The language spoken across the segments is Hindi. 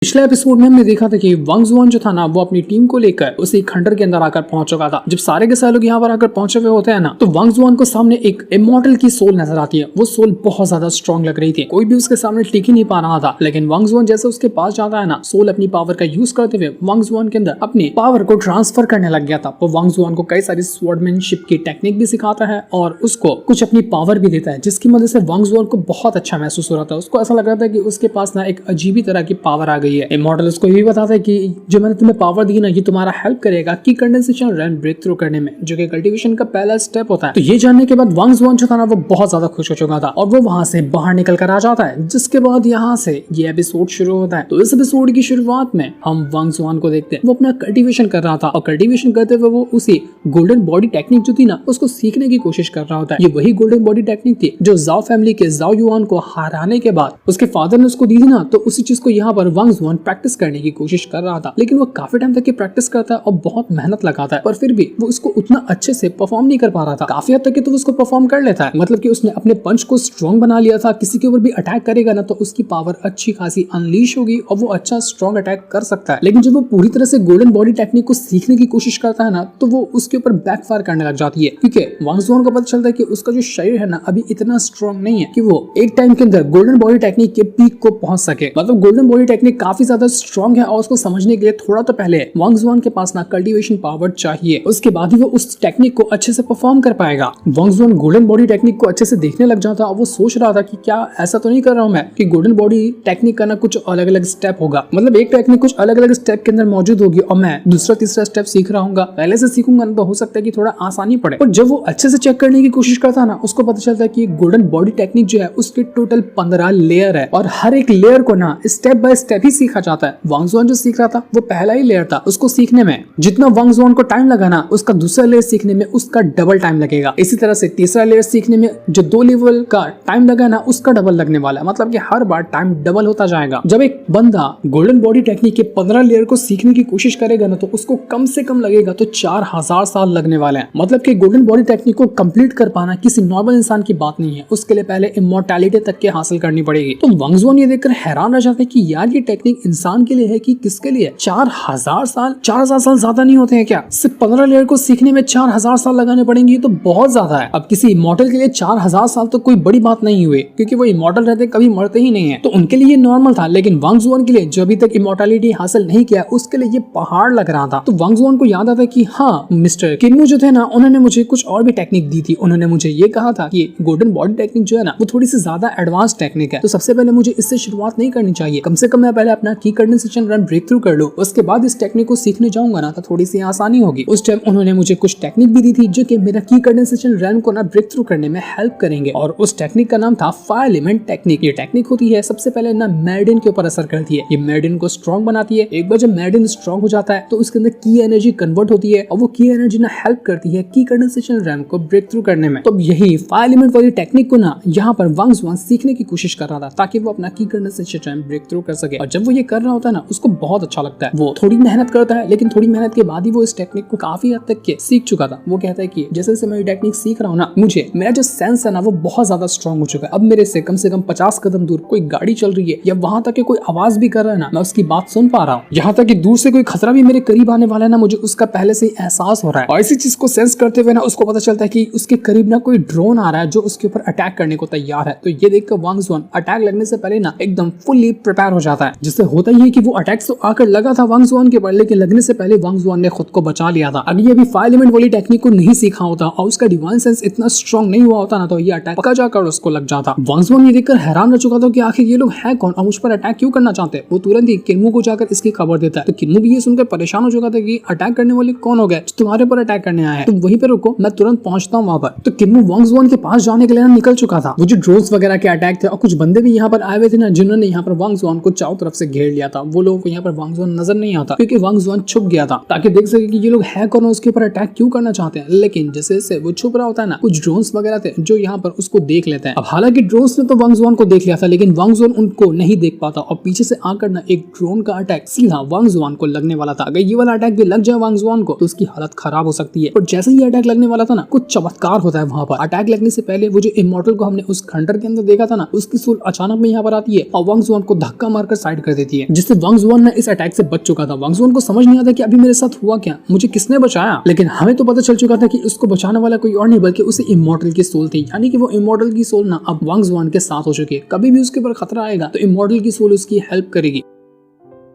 पिछले एपिसोड में हमने देखा था कि वांग जुआन जो था ना वो अपनी टीम को लेकर उसी खंडर के अंदर आकर पहुंच चुका था। जब सारे के सारे लोग यहाँ पर आकर पहुंचे हुए होते हैं ना, तो वांग जुआन को सामने एक इमॉर्टल की सोल नजर आती है। वो सोल बहुत ज्यादा स्ट्रॉन्ग लग रही थी, कोई भी उसके सामने टिक ही नहीं पा रहा था। लेकिन वांग जुआन जैसे उसके पास जाता है ना, सोल अपनी पावर का यूज करते हुए वांग जुआन के अंदर अपनी पावर को ट्रांसफर करने लग गया था। वो वांग जुआन को कई सारी स्वॉर्डमैनशिप की टेक्निक भी सिखाता है और उसको कुछ अपनी पावर भी देता है, जिसकी मदद से वांग जुआन को बहुत अच्छा महसूस हो रहा था। उसको ऐसा लग रहा था कि उसके पास ना एक अजीब ही तरह की पावर आ गई है। इमॉर्टल उसको ये भी बताता है कि जो मैंने तुम्हें पावर दी ना, ये तुम्हारा हेल्प करेगा की कंडेंसेशन रन ब्रेक थ्रू करने में, जो कि कल्टीवेशन का पहला स्टेप होता है। तो ये जानने के बाद वांग जुआन जो था ना वो बहुत ज्यादा खुश हो चुका था और वो वहां से बाहर निकल कर आ जाता है। जिसके बाद यहाँ से ये एपिसोड शुरू होता है। तो इस एपिसोड की शुरुआत में हम वांग जुआन को देखते हैं। वो अपना कल्टीवेशन कर रहा था और कल्टीवेशन करते हुए वो उसी गोल्डन बॉडी टेक्निक जो थी ना उसको सीखने की कोशिश कर रहा होता है। ये वही गोल्डन बॉडी टेक्निक थी जो जाओ फैमिली के जाओ युआन को हराने के बाद उसके फादर ने उसको दी थी ना। तो उसी चीज को यहाँ पर वांग जुआन प्रैक्टिस करने की कोशिश कर रहा था। लेकिन वो काफी टाइम तक प्रैक्टिस करता है और बहुत मेहनत लगाता है, पर फिर भी वो उसको उतना अच्छे से परफॉर्म नहीं कर पा रहा था। काफी हद तक तो उसको परफॉर्म कर लेता है, मतलब कि उसने अपने पंच को स्ट्रॉन्ग बना लिया था। किसी के ऊपर भी अटैक करेगा ना तो उसकी पावर अच्छी खासी अनलीश होगी और वो अच्छा स्ट्रॉन्ग अटैक कर सकता है। लेकिन जब वो पूरी तरह से गोल्डन बॉडी टेक्निक को सीखने की कोशिश करता है ना, तो वो उसके ऊपर बैकफायर करने लग जाती है, क्योंकि वांग जुआन को पता चलता है कि उसका जो शरीर है ना अभी इतना स्ट्रॉन्ग नहीं है कि वो एक टाइम के अंदर गोल्डन बॉडी टेक्निक के पीक को पहुंच सके। मतलब गोल्डन बॉडी टेक्निक काफी ज्यादा स्ट्रॉन्ग है और उसको समझने के लिए थोड़ा तो पहले वांग जुआन के पास ना कल्टीवेशन पावर चाहिए, उसके बाद ही वो उस टेक्निक को अच्छे से परफॉर्म कर पाएगा। वांग जुआन गोल्डन बॉडी टेक्निक को अच्छे से देखने लग जाता और वो सोच रहा था कि क्या ऐसा तो नहीं कर रहा हूं मैं कि गोल्डन बॉडी टेक्निक का ना कुछ अलग अलग स्टेप होगा, मतलब एक टेक्निक कुछ अलग अलग स्टेप के अंदर मौजूद होगी और मैं दूसरा तीसरा स्टेप सीख रहा हूँ। पहले से सीखूंगा ना तो हो सकता है कि थोड़ा आसानी पड़े। और जब वो अच्छे से चेक करने की कोशिश करता ना, उसको पता चलता है कि गोल्डन बॉडी टेक्निक जो है उसके टोटल 15 लेयर है और हर एक लेयर को ना स्टेप बाय स्टेप ही सीखा जाता है। वांग जुआन जो सीख रहा था वो पहला ही लेयर था, उसको सीखने में जितना वांग जुआन को टाइम लगा ना, उसका दूसरा लेयर सीखने में उसका डबल टाइम लगेगा। इसी तरह से तीसरा लेयर सीखने में जो 2 लेवल का टाइम लगा ना उसका डबल लगने वाला है, मतलब कि हर बार टाइम डबल होता जाएगा। जब एक बंदा गोल्डन बॉडी टेक्निक के 15 लेयर को सीखने की कोशिश करेगा ना तो उसको कम से कम लगेगा तो 4000 साल लगने वाले हैं। मतलब कि गोल्डन बॉडी टेक्निक को कंप्लीट कर पाना किसी नॉर्मल इंसान की बात नहीं है, उसके लिए पहले इमॉर्टैलिटी तक के हासिल करनी पड़ेगी। तो वांग जुआन ये देखकर हैरान रह जाते हैं कि यार ये टेक्निक इंसान के लिए है कि किसके लिए। 4000 साल, 4000 साल ज्यादा नहीं होते हैं क्या? सिर्फ 15 लेयर को सीखने में 4000 साल लगाने पड़ेंगे, तो बहुत ज्यादा है। अब किसी इमॉर्टल के लिए 4000 साल तो कोई बड़ी बात नहीं हुई, क्योंकि वो इमॉर्टल रहते कभी मरते ही नहीं है, तो उनके लिए नॉर्मल था। लेकिन वांग जुआन के लिए जो अभी तक इमॉर्टैलिटी हासिल नहीं किया उसके लिए ये पहाड़ लग रहा था। तो वांग जुआन को याद आता है कि हाँ, मिस्टर किन्मू जो थे ना उन्होंने मुझे कुछ और भी टेक्निक दी थी। उन्होंने मुझे ये कहा था कि गोल्डन बॉडी टेक्निक जो है ना वो थोड़ी सी ज्यादा एडवांस टेक्निक है, तो सबसे पहले मुझे इससे शुरुआत नहीं करनी चाहिए। कम से कम मैं पहले अपना की कंडेंसेशन रन ब्रेक थ्रू कर लूं, उसके बाद इस टेक्निक को सीखने जाऊंगा ना तो थोड़ी सी आसानी होगी। उस टाइम उन्होंने मुझे कुछ टेक्निक भी दी थी जो कि मेरा की कंडेंसेशन रन को ना ब्रेक थ्रू करने में हेल्प करेंगे, और उस टेक्निक का नाम था फायर एलिमेंट टेक्निक। ये टेक्निक होती है सबसे पहले ना मेरिडियन के ऊपर असर करती है। ये मेरिडियन को स्ट्रॉन्ग बनाती है। एक बार जब मेरिडियन स्ट्रॉन्ग हो जाता है तो उसके अंदर की एनर्जी कन्वर्ट होती है और वो की एनर्जी ना हेल्प करती है की कंडेंसेशन रन को ब्रेक थ्रू करने में। तो यही फायर एलिमेंट वाली टेक्निक को ना यहाँ पर वांग जुआन सीखने की कोशिश कर रहा था ताकि वो अपना की कंडेंसेशन रन ब्रेक थ्रू कर सके। और जब वो ये कर रहा होता है ना उसको बहुत अच्छा लगता है। वो थोड़ी मेहनत करता है, लेकिन थोड़ी मेहनत के बाद ही वो इस टेक्निक को काफी हद तक के सीख चुका था। वो कहता है कि जैसे जैसे मैं ये टेक्निक सीख रहा हूँ ना, मुझे मेरा जो सेंस है ना वो बहुत ज्यादा स्ट्रॉन्ग हो चुका है। अब मेरे से कम 50 कदम दूर कोई गाड़ी चल रही है या वहां तक के कोई आवाज भी कर रहा है ना, मैं उसकी बात सुन पा रहा हूँ। यहाँ तक कि दूर से कोई खतरा भी मेरे करीब आने वाला है ना, मुझे उसका पहले से ही एहसास हो रहा है। और इसी चीज को सेंस करते हुए ना उसको पता चलता है कि उसके करीब ना कोई ड्रोन आ रहा है जो उसके ऊपर अटैक करने को तैयार है। तो ये देखकर वांग जुआन अटैक लगने से पहले ना एकदम फुल्ली प्रिपेयर हो जाता है। जिससे होता ही है कि वो अटैक तो आकर लगा था वांग जुआन के ऊपर, लेकिन लगने से पहले वांग जुआन ने खुद को बचा लिया था। अगर ये अभी फायर एलिमेंट वाली टेक्निक को नहीं सीखा होता और उसका डिवाइन सेंस इतना स्ट्रॉन्ग नहीं हुआ होता ना तो ये अटैक पक्का जाकर उसको लग जाता। वांग जुआन ये देखकर हैरान रह चुका था कि आखिर ये लोग हैं कौन और मुझ पर अटैक क्यों करना चाहते हैं। वो तुरंत ही किन्मू को जाकर इसकी खबर देता है। तो किन्मू भी ये सुनकर परेशान हो चुका था कि अटैक करने वाले कौन हो गए, तुम्हारे पर अटैक करने आए हैं, तुम वहीं पे रुको, मैं तुरंत पहुंचता हूँ वहां पर। तो किन्मू वांग जुआन के पास जाने के लिए निकल चुका था। वो जो ड्रोन्स वगैरह के अटैक थे और कुछ बंदे भी यहाँ पर आए हुए थे ना, जिन्होंने यहाँ पर वांग जुआन को चारों तरफ से घेर लिया था। वो लोगों को यहाँ पर वांग जुआन नजर नहीं आता क्योंकि वांग जुआन छुप गया था ताकि देख सके कि ये लोग है कौन, उसके ऊपर अटैक क्यों करना चाहते हैं। लेकिन जैसे जैसे वो छुप रहा होता है ना, कुछ ड्रोन्स वगैरह थे जो यहाँ पर उसको देख लेते हैं। अब हालांकि ड्रोन्स ने तो वांग जुआन को देख लिया था, लेकिन वांग जुआन उनको नहीं देख पाता और पीछे से आकर ना एक ड्रोन का अटैक सीधा वांग जुआन को लगने वाला था। अगर ये वाला अटैक भी लग जाए वांग जुआन को तो उसकी हालत खराब हो सकती है। और जैसे ही अटैक लगने वाला था ना, कुछ चमत्कार होता है वहां पर। अटैक लगने से पहले वो जो इमॉर्टल को हमने उस खंडर के अंदर देखा था ना, उसकी सोल अचानक में यहाँ पर आती है और वांग जुआन को धक्का मारकर साइड कर कर देती है, जिससे वांग जुआन इस अटैक से बच चुका था। वांग जुआन को समझ नहीं आता कि अभी मेरे साथ हुआ क्या, मुझे किसने बचाया, लेकिन हमें तो पता चल चुका था कि उसको बचाने वाला कोई और नहीं बल्कि उसे इमॉर्टल की सोल थी, यानी कि वो इमॉर्टल की सोल ना अब वांग जुआन के साथ हो चुकी है। कभी भी उसके ऊपर खतरा आएगा तो इमॉर्टल की सोल उसकी हेल्प करेगी।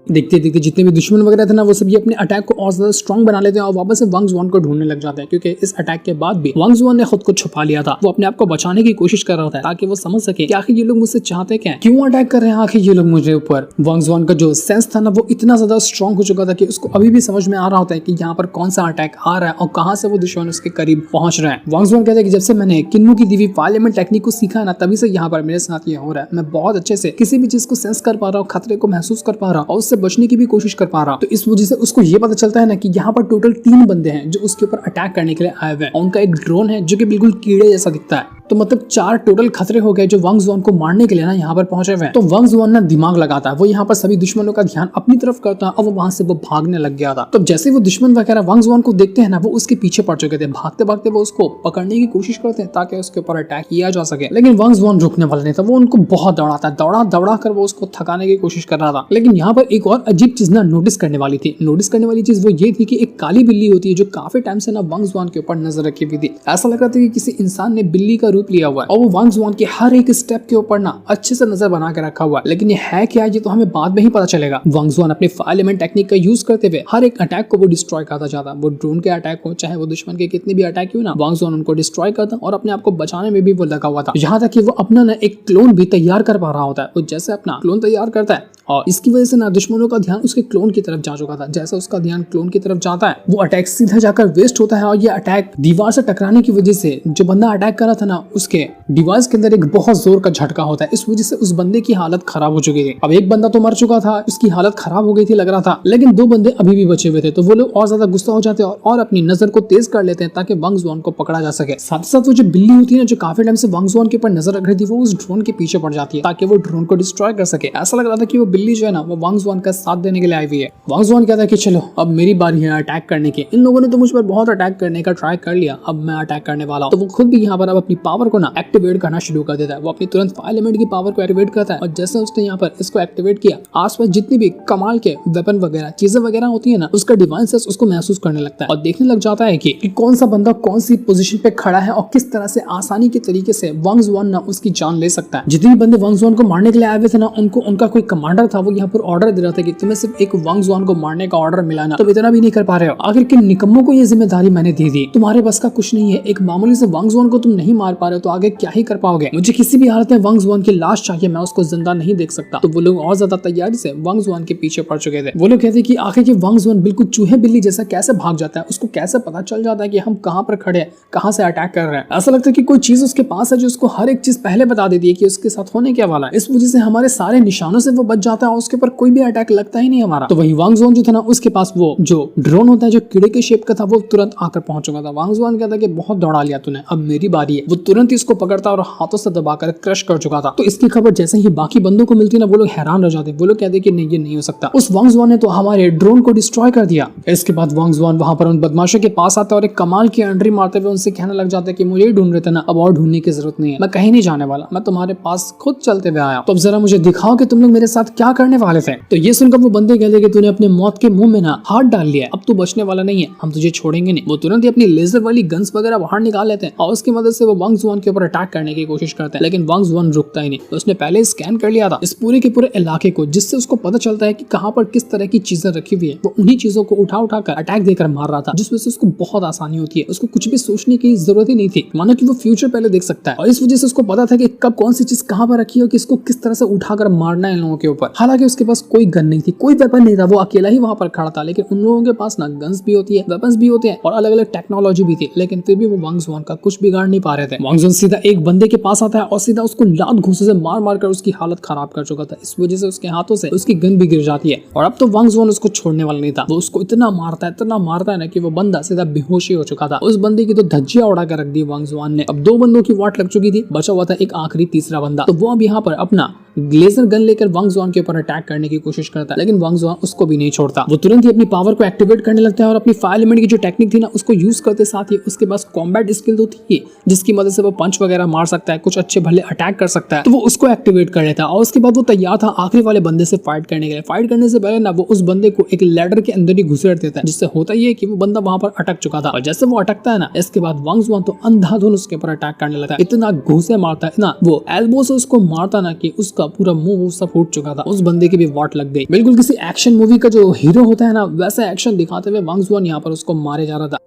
देखते देखते जितने भी दुश्मन वगैरह थे ना, वो सभी अपने अटैक को और ज्यादा स्ट्रॉन्ग बना लेते हैं और वापस से वांग जुआन को ढूंढने लग जाते हैं, क्योंकि इस अटैक के बाद भी वांग जुआन ने खुद को छुपा लिया था। वो अपने आप को बचाने की कोशिश कर रहा था ताकि वो समझ सके कि आखिर ये लोग मुझसे चाहते क्या है, क्यों अटैक कर रहे हैं आखिर ये लोग मुझे ऊपर। वांग जुआन का जो सेंस था ना, वो इतना ज्यादा स्ट्रॉन्ग हो चुका था कि उसको अभी भी समझ में आ रहा होता है कि यहाँ पर कौन सा अटैक आ रहा है और कहाँ से वो दुश्मन उसके करीब पहुंच रहे हैं। वांग जुआन कहता है कि जब से मैंने किन्नू की दी हुई पार्लियामेंट टेक्निक को सीखा ना, तभी से यहाँ पर मेरे साथ ये हो रहा है। मैं बहुत अच्छे से किसी भी चीज को सेंस कर पा रहा हूँ, खतरे को महसूस कर पा रहा हूँ और उससे बचने की भी कोशिश कर पा रहा हूं। तो इस वजह से उसको ये पता चलता है ना कि यहाँ पर टोटल 3 बंदे हैं जो उसके ऊपर अटैक करने के लिए आए हुए हैं। उनका एक ड्रोन है जो कि बिल्कुल कीड़े जैसा दिखता है। तो मतलब 4 टोटल खतरे हो गए जो वांग जुआन को मारने के लिए ना यहाँ पर पहुंचे हुए हैं। तो वांग जुआन ना दिमाग लगाता है, वो यहाँ पर सभी दुश्मनों का ध्यान अपनी तरफ करता है और वो वहां से वो भागने लग गया था। तो जैसे वो दुश्मन वगैरह वांग जुआन को देखते हैं ना, वो उसके पीछे पड़ चुके थे। भागते भागते वो उसको पकड़ने की कोशिश करते हैं ताकि उसके ऊपर अटैक किया जा सके, लेकिन वांग जुआन रुकने वाला नहीं था। वो उनको बहुत दौड़ाता है, दौड़ा दौड़ा कर वो उसको थकाने की कोशिश कर रहा था। लेकिन यहाँ पर एक और अजीब चीज ना नोटिस करने वाली थी। नोटिस करने वाली चीज वो ये थी कि एक काली बिल्ली होती है जो काफी टाइम से ना वांग जुआन के ऊपर नजर रखी हुई थी। ऐसा लग रहा था कि किसी इंसान ने बिल्ली का रूप लिया हुआ है और वो वांग जुआन के हर एक स्टेप के ऊपर ना अच्छे से नजर बना के रखा हुआ है। लेकिन ये है क्या, ये तो हमें बाद में ही पता चलेगा। वांग जुआन अपने फायरलेमेंट टेक्निक का यूज करते हुए हर एक अटैक को वो डिस्ट्रॉय करता जाता। वो ड्रोन के अटैक हो, चाहे वो दुश्मन के कितने भी अटैक हो ना, वांग जुआन उनको डिस्ट्रॉय करता और अपने आप को बचाने में भी वो लगा हुआ था। यहाँ तक कि वो अपना ना एक क्लोन भी तैयार कर पा रहा होता है। वो जैसे अपना क्लोन तैयार करता है और इसकी वजह से ना दुश्मनों का ध्यान उसके क्लोन की तरफ जा चुका था। जैसा उसका ध्यान क्लोन की तरफ जाता है, वो अटैक सीधा जाकर वेस्ट होता है और ये अटैक दीवार से टकराने की वजह से जो बंदा अटैक कर रहा था ना, उसके डिवाइस के अंदर एक बहुत जोर का झटका होता है। इस वजह से उस बंदे की हालत खराब हो चुकी थी। अब एक बंदा तो मर चुका था, उसकी हालत खराब हो गई थी लग रहा था, लेकिन 2 बंदे अभी भी बचे हुए थे। तो वो लोग और ज्यादा गुस्सा हो जाते हैं और अपनी नजर को तेज कर लेते हैं ताकि वांग जुआन को पकड़ा जा सके। साथ ही साथ वो जो बिल्ली होती है ना, जो काफी टाइम से वांग जुआन के ऊपर नजर रख रही थी, वो उस ड्रोन के पीछे पड़ जाती है ताकि वो ड्रोन को डिस्ट्रॉय कर सके। ऐसा लग रहा था कि वो बिल्ली जो है ना, वो वांग जुआन का साथ देने के लिए आई हुई है। वांग जुआन कहता है कि चलो अब मेरी बारी है अटैक करने की। इन लोगों ने तो मुझ पर बहुत अटैक करने का ट्राई कर लिया, अब मैं अटैक करने वाला हूं। तो वो खुद भी यहाँ पर अब अपनी पावर को ना एक्टिवेट करना शुरू कर देता है। वो अपनी तुरंत फायरलेमेंट की पावर को एक्टिवेट करता है और जैसे उसने यहाँ पर इसको एक्टिवेट किया, आसपास जितनी भी कमाल के वेपन वगैरह चीजें वगैरह होती है ना, उसका डिवाइसेस उसको महसूस करने लगता है और देखने लग जाता है कि कौन सा बंदा कौन सी पोजीशन पे खड़ा है और किस तरह से आसानी के तरीके से वांग जुआन ना उसकी जान ले सकता है। जितने भी बंदे वांग जुआन को मारने के लिए आए हुए थे ना, उनको उनका कोई कमांडर था, वो यहाँ पर ऑर्डर दे रहा था कि तुम्हें सिर्फ एक वांग जुआन को मारने का ऑर्डर मिला ना, तुम इतना भी नहीं कर पा रहे हो। आखिर किन निकम्मों को ये जिम्मेदारी मैंने दे दी, तुम्हारे बस का कुछ नहीं है। एक मामूली से वांग जुआन को तुम नहीं मार पा रहे हो तो आगे क्या ही कर पाओगे। मुझे किसी भी हालत में वांग जुआन की लाश चाहिए, मैं उसको जिंदा नहीं देख सकता। तो वो लोग और ज्यादा तैयारी से वांग जुआन के पीछे पड़ चुके थे। वो लोग कहते कि आखिर ये वांग जुआन बिल्कुल चूहे बिल्ली जैसा कैसे भाग जाता है, उसको कैसे पता चल जाता है कि हम कहाँ पर खड़े हैं, कहाँ से अटैक कर रहे हैं। ऐसा लगता है कि कोई चीज उसके पास है जो उसको हर एक चीज पहले बता देती है कि उसके साथ होने क्या वाला है। इस वजह से हमारे सारे निशानों से वो बच जाता है और उसके ऊपर कोई भी अटैक लगता ही नहीं हमारा। तो वही वांग जुआन जो था ना, उसके पास वो जो ड्रोन होता है जो कीड़े के शेप का था, वो तुरंत आकर पहुंच चुका था। वांग जुआन कहता कि बहुत दौड़ा लिया तूने, अब मेरी बारी है। वो तुरंत ही इसको पकड़ता और हाथों से दबाकर क्रश कर चुका था। तो इसकी खबर जैसे ही बाकी बंदों को मिलती ना, वो लोग हैरान रह जाते। वो लोग कहते कि नहीं, ये नहीं हो सकता, उस वांग जुआन ने तो हमारे ड्रोन को डिस्ट्रॉय कर दिया। इसके बाद वांग जुआन वहां पर उन बदमाशों के पास आता है और एक कमाल की एंट्री मारते हुए उनसे कहने लग जाता है कि मुझे ही ढूंढ रहे थे ना, अब और ढूंढने की जरूरत नहीं है, मैं कहीं नहीं जाने वाला, मैं तुम्हारे पास खुद चलते हुए आया। तो अब जरा मुझे दिखाओ कि तुम लोग मेरे साथ क्या करने वाले थे। तो ये सुनकर वो बंदे कहते कि तूने अपने मौत के मुंह में ना हाथ डाल लिया, अब तू बचने वाला नहीं है, हम तुझे छोड़ेंगे नहीं। वो तुरंत ही अपनी लेजर वाली गन्स वगैरह बाहर निकाल लेते हैं और उसकी मदद से वो वांग जुआन के ऊपर अटैक करने की कोशिश करते हैं। लेकिन वांग जुआन रुकता ही नहीं। तो उसने पहले स्कैन कर लिया था इस पूरे के पूरे इलाके को, जिससे उसको पता चलता है कि कहां पर किस तरह की चीजें रखी हुई है। वो उन्हीं चीजों को उठा उठा कर अटैक देकर मार रहा था, जिस वजह से उसको बहुत आसानी होती है। उसको कुछ भी सोचने की जरूरत ही नहीं थी, मानो कि वो फ्यूचर पहले देख सकता है। और इस वजह से उसको पता था कि कब कौन सी चीज कहां पर रखी है और किसको किस तरह से उठाकर मारना है इन लोगों के ऊपर। हालांकि उसके पास कोई गन नहीं थी, कोई वेपन नहीं था, वो अकेला ही वहां पर खड़ा था। लेकिन उन लोगों के पास ना गन्स भी होती है, वेपन्स भी होते हैं और अलग अलग टेक्नोलॉजी भी थी। लेकिन फिर भी वो वांग जुआन का कुछ बिगाड़ नहीं पा रहे थे। वांग जुआन सीधा एक बंदे के पास आता है और सीधा उसको लात घूंसे से मार मार कर उसकी हालत खराब कर चुका था। इस वजह से उसके हाथों से उसकी गन भी गिर जाती है और अब तो वांग जुआन उसको छोड़ने वाला नहीं था। वो उसको इतना मारता है ना कि वो बंदा सीधा बेहोशी हो चुका था। उस बंदे की तो धज्जियां उड़ा कर रख दी वांग जुआन ने। अब 2 बंदों की वाट लग चुकी थी, बचा हुआ था एक आखिरी तीसरा बंदा। तो वो अब यहाँ पर अपना लेजर गन लेकर वांग जुआन के ऊपर अटैक करने की कोशिश करता है, लेकिन वांग जुआन उसको भी नहीं छोड़ता। वो तुरंत ही अपनी पावर को एक्टिवेट करने लगता है और अपनी फायर एलिमेंट की जो टेक्निक थी ना उसको यूज करते साथ ही उसके पास कॉम्बैट स्किल तो थी जिसकी मदद से वो पंच वगैरह मार सकता है, कुछ अच्छे भले अटैक कर सकता है, तो वो उसको एक्टिवेट कर लेता है। और उसके बाद वो तैयार था आखिरी वाले बंदे से फाइट करने के लिए। फाइट करने से पहले ना वो उस बंदे को एक लैडर के अंदर ही घुसेड़ देता है, जिससे होता ही है कि वो बंदा वहां पर अटक चुका था। और जैसे वो अटकता है ना, इसके बाद वांग जुआन तो अंधाधुन उसके ऊपर अटैक करने लगा। इतना घूसे मारता है ना, वो एल्बो से उसको मारता ना कि उसका पूरा मुंह सब फूट चुका था। उस बंदे की भी वाट लग गई। बिल्कुल किसी एक्शन मूवी का जो हीरो होता है ना, वैसा एक्शन दिखाते हुए वांग जुआन यहाँ पर उसको मारे जा रहा था।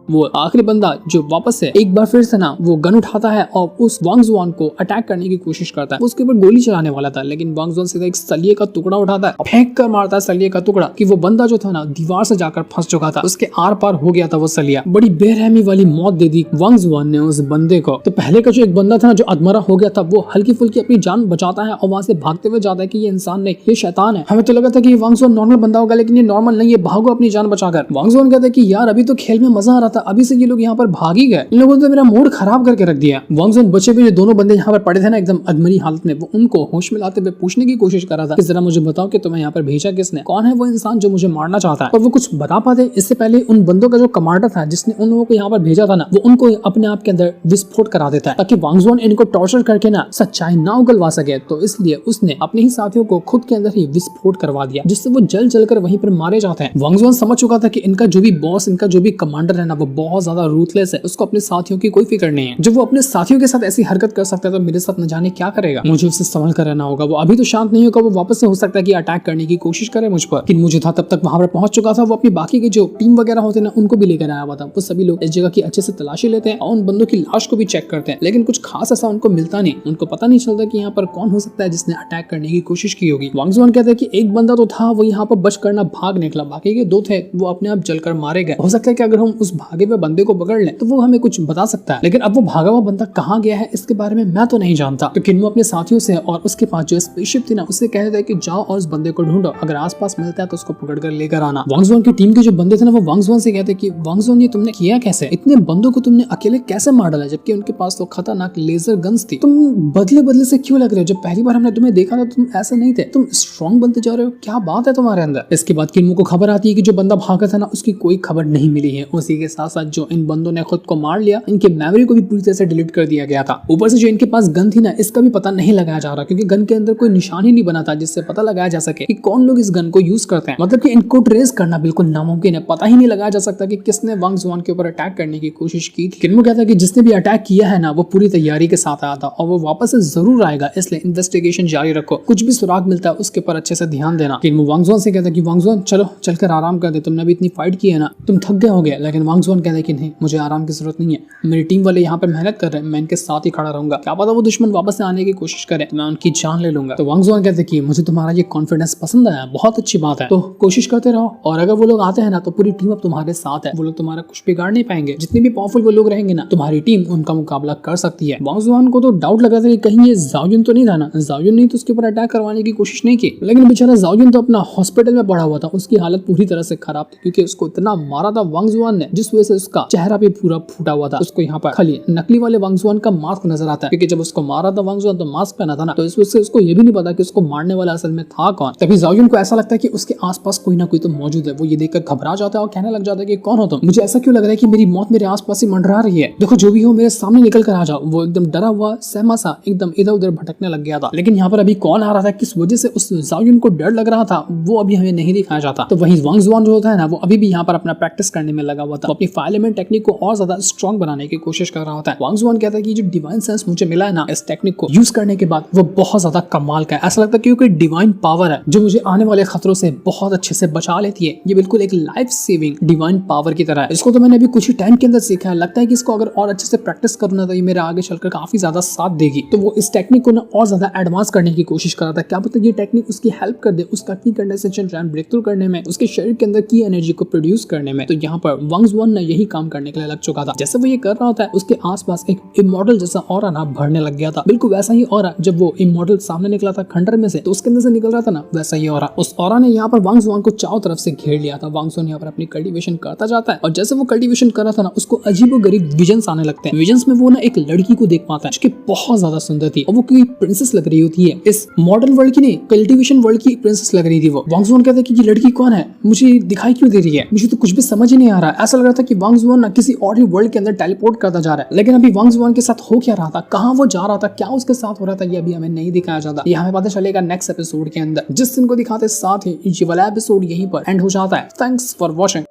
वो आखिरी बंदा जो वापस से एक बार फिर से ना वो गन उठाता है और उस वांग जुआन को अटैक करने की कोशिश करता है। उसके ऊपर गोली चलाने वाला था, लेकिन वांग जुआन सीधा एक सलिए का टुकड़ा उठाता है, फेंक कर मारता है सलिए का टुकड़ा कि वो बंदा जो था ना दीवार से जाकर फंस चुका था, उसके आर पार हो गया था वो सलिया। बड़ी बेरहमी वाली मौत दे दी वांग जुआन ने उस बंदे को। तो पहले का जो एक बंदा था जो अधमरा हो गया था, वो हल्की फुल्की अपनी जान बचाता है और वहां से भागते हुए जाता है कि ये इंसान नहीं, ये शैतान है। हमें तो लगा था कि वांग जुआन नॉर्मल बंदा होगा, लेकिन ये नॉर्मल नहीं है, भागो अपनी जान बचाकर। वांग जुआन कहता है कि यार अभी तो खेल में मजा आ रहा था, अभी से ये लोग यहाँ पर भाग ही गए, इन लोगों ने तो मेरा मूड खराब करके रख दिया। वांग जुआन बचे हुए जो दोनों बंदे यहाँ पर पड़े थे ना एकदम अधमरी हालत में, वो उनको होश में लाते हुए पूछने की कोशिश कर रहा था कि जरा मुझे बताओ कि तुम्हें यहाँ पर भेजा किसने, कौन है वो इंसान जो मुझे मारना चाहता है। और वो कुछ बता पाते इससे पहले उन बंदों का जो कमांडर था जिसने उन लोगों को यहाँ पर भेजा था ना, वो उनको अपने आप के अंदर विस्फोट करा देता है ताकि वांग जुआन इनको टॉर्चर करके ना सच्चाई ना उगलवा सके। तो इसलिए उसने अपने ही साथियों को खुद के अंदर ही विस्फोट करवा दिया, जिससे वो जल जलकर वहीं पर मारे जाते हैं। वांग जुआन समझ चुका था कि इनका जो भी बॉस, इनका जो भी कमांडर है ना, वो बहुत ज्यादा रूथलेस है, उसको अपने साथियों की कोई फिक्र नहीं है। जब वो अपने साथियों के साथ ऐसी हरकत कर सकता है तो मेरे साथ न जाने क्या करेगा। मुझे उससे संभल कर रहना होगा। वो अभी तो शांत नहीं होगा, वो वापस से हो सकता है कि अटैक करने की कोशिश करे मुझ पर। लेकिन मुझे था तब तक वहां पर पहुंच चुका था। वो अपनी बाकी के जो टीम वगैरह होते हैं ना, उनको भी लेकर आया हुआ था। वो सभी लोग इस जगह की अच्छे से तलाशी लेते हैं और उन बंदों की लाश को भी चेक करते हैं, लेकिन कुछ खास ऐसा उनको मिलता नहीं। उनको पता नहीं चलता कि यहाँ पर कौन हो सकता है जिसने अटैक करने की कोशिश की होगी। वांग जुआन कहते हैं कि एक बंदा तो था, वो यहाँ पर बच करना भाग निकला, बाकी के दो थे वो अपने आप जलकर मारे गए। हो सकता है कि अगर हम उस भागे हुए बंदे को पकड़ लें तो वो हमें कुछ बता सकता है, लेकिन अब वो भागा हुआ बंदा कहाँ गया है इसके बारे में मैं तो नहीं जानता। तो किन्मो अपने साथियों से और उसके पास जो स्पेसशिप थी ना, उससे कह रहे थे कि जाओ और उस बंदे को ढूंढो, अगर आसपास मिलता है तो उसको पकड़ कर लेकर आना। वांग जुआन की टीम के जो बंदे थे ना, वो वांग जुआन से कहते कि वांग जुआन ये तुमने किया कैसे, इतने बंदों को तुमने अकेले कैसे मार डाला, जबकि उनके पास तो खतरनाक लेजर गन्स थी। तुम बदले बदले से क्यों लग रहे हो, जब पहली बार हमने तुम्हें देखा था तुम ऐसे नहीं थे, तुम स्ट्रॉन्ग बनते जा रहे हो, क्या बात है तुम्हारे अंदर। इसके बाद किन्मो को खबर आती है कि जो बंदा भागा था ना, उसकी कोई खबर नहीं मिली है। उसी के साथ साथ जो इन बंदों ने खुद को मार लिया, इनके मेमोरी को भी पूरी तरह से डिलीट कर दिया गया था। ऊपर से जो इनके पास गन थी ना, इसका भी पता नहीं लगाया जा रहा, क्योंकि गन के अंदर कोई निशान ही नहीं बना था जिससे पता लगाया जा सके कि कौन लोग इस गन को यूज करते हैं। मतलब कि इनको ट्रेस करना बिल्कुल नामुमकिन है। पता ही नहीं लगाया जा सकता कि किसने वांग जुआन के ऊपर अटैक करने की कोशिश की थी। किन्मो कहता है कि जिसने भी अटैक किया है ना, वो पूरी तैयारी के साथ आया था और वो वापस से जरूर आएगा, इसलिए इन्वेस्टिगेशन जारी रखो, कुछ भी सुराग मिलता है उसके ऊपर अच्छे से ध्यान देना। किन्मो वांग जुआन से कहता है कि वांग जुआन चलो चलकर आराम कर दे, तुमने अभी इतनी फाइट की है ना, तुम थक गए हो गए। लेकिन वांग जुआन कहता है कि नहीं, मुझे आराम की जरूरत नहीं है, मेरी टीम वाले यहाँ पर मेहनत कर रहे हैं, मैं इनके साथ ही खड़ा रहूंगा, क्या पता वो दुश्मन वापस से आने की कोशिश करे, मैं उनकी जान ले लूंगा। तो वांग जुआन कहते हैं कि मुझे तुम्हारा ये कॉन्फिडेंस पसंद आया, बहुत अच्छी बात है, तो कोशिश करते रहो, और अगर वो लोग आते हैं ना तो पूरी टीम अब तुम्हारे साथ है, वो लोग तुम्हारा कुछ बिगाड़ नहीं पाएंगे, जितने भी पावरफुल वो लोग रहेंगे ना, तुम्हारी टीम उनका मुकाबला कर सकती है। वांग जुआन को तो डाउट लगा था कि कहीं ये जाओयुन तो नहीं था ना, जाओयुन नहीं तो उसके ऊपर अटैक करवाने की कोशिश नहीं की, लेकिन बेचारा जाओयुन तो अपना हॉस्पिटल में पड़ा हुआ था, उसकी हालत पूरी तरह से खराब थी, क्योंकि उसको इतना मारा था वांग जुआन ने, जिस वजह से उसका चेहरा भी पूरा फूटा हुआ था। उसको यहाँ पर खाली नकली वाले वांग जुआन का मास्क नजर आता है, क्योंकि जब उसको मारा था वांग जुआन तो मास्क पहना था ना, तो इस वजह से उसको ये भी नहीं पता कि उसको मारने वाला असल में था कौन। तभी जाओयुन को ऐसा लगता है कि उसके आसपास कोई ना कोई तो मौजूद है। वो ये देखकर घबरा जाता है और कहने लग जाता है कि कौन हो तुम, मुझे ऐसा क्यों लग रहा है कि मेरी मौत मेरे आसपास ही मंडरा रही है, देखो जो भी हो मेरे सामने निकल कर आ जाओ। वो एकदम डरा हुआ सहमा सा एकदम इधर उधर भटकने लग गया था। लेकिन यहाँ पर अभी कौन आ रहा था, किस वजह से उस जाओयुन को डर लग रहा था, वो अभी हमें नहीं दिखाया जाता। तो वहीं वांग जुआन जो होता है ना, वो अभी भी यहाँ पर अपना प्रैक्टिस करने में लगा हुआ था, अपनी फायर एलिमेंट टेक्निक को और ज्यादा स्ट्रॉन्ग बनाने की कोशिश कर रहा होता है। वांग जुआन कहता है कि जो डिवाइन सेंस मुझे मिला है ना, इस टेक्निक को यूज करने के बाद वो बहुत ज्यादा कमाल का है। ऐसा लगता है कि कोई डिवाइन पावर है जो मुझे आने वाले खतरों से बहुत अच्छे से बचा लेती है। ये बिल्कुल एक लाइफ सेविंग डिवाइन पावर की तरह है। इसको तो मैंने अभी कुछ ही टाइम के अंदर सीखा है, लगता है कि इसको अगर और अच्छे से प्रैक्टिस करूँ ना तो ये मेरे आगे चलकर काफी ज्यादा साथ देगी। तो वो इस टेक्निक को ना और ज्यादा एडवांस करने की कोशिश कर रहा था। क्या पता ये टेक्निक उसकी हेल्प कर दे उसका की कंडेंसेशन चैन ब्रेक थ्रू करने में, उसके शरीर के अंदर की एनर्जी को प्रोड्यूस करने में। तो यहाँ पर वांग जुआन ना यही काम करने के लिए लग चुका था। जैसे वो ये कर रहा होता है उसके आसपास एक इमॉर्टल जैसा ऑरा ना भरने लग गया था। बिल्कुल वैसा ही ऑरा जब वो इमॉर्टल सामने निकला था खंडर में से तो उसके अंदर से निकल रहा था ना, वैसा ही ऑरा। उस ऑरा ने यहाँ पर वांग जुआन को चारों तरफ से घेर लिया था। वांग जुआन यहाँ पर अपनी कल्टीवेशन करता जाता है और जैसे वो कल्टीवेशन कर रहा था ना उसको अजीबोगरीब विजन्स आने लगते हैं। विजन्स में वो ना एक लड़की को देख पाता है जो कि बहुत ज्यादा सुंदर थी और वो कोई प्रिंसेस लग रही होती है। इस मॉडर्न वर्ल्ड की नहीं, कल्टीवेशन वर्ल्ड की प्रिंसेस लग रही थी वो। वांग जुआन कहता है कि ये लड़की कौन है, मुझे दिखाई क्यों दे रही है, मुझे तो कुछ भी समझ ही नहीं आ रहा। ऐसा लग रहा था कि वांग जुआन ना किसी और ही वर्ल्ड के अंदर टेलीपोर्ट करता जा रहा है। लेकिन अभी वांग जुआन के साथ हो क्या रहा था, कहाँ वो जा रहा था, क्या उसके साथ हो रहा था, ये अभी हमें नहीं दिखाया जाता। ये हमें पता चलेगा नेक्स्ट एपिसोड के अंदर, जिस दिन को दिखाते साथ ही ये वाला एपिसोड यहीं पर एंड हो जाता है। Thanks for watching.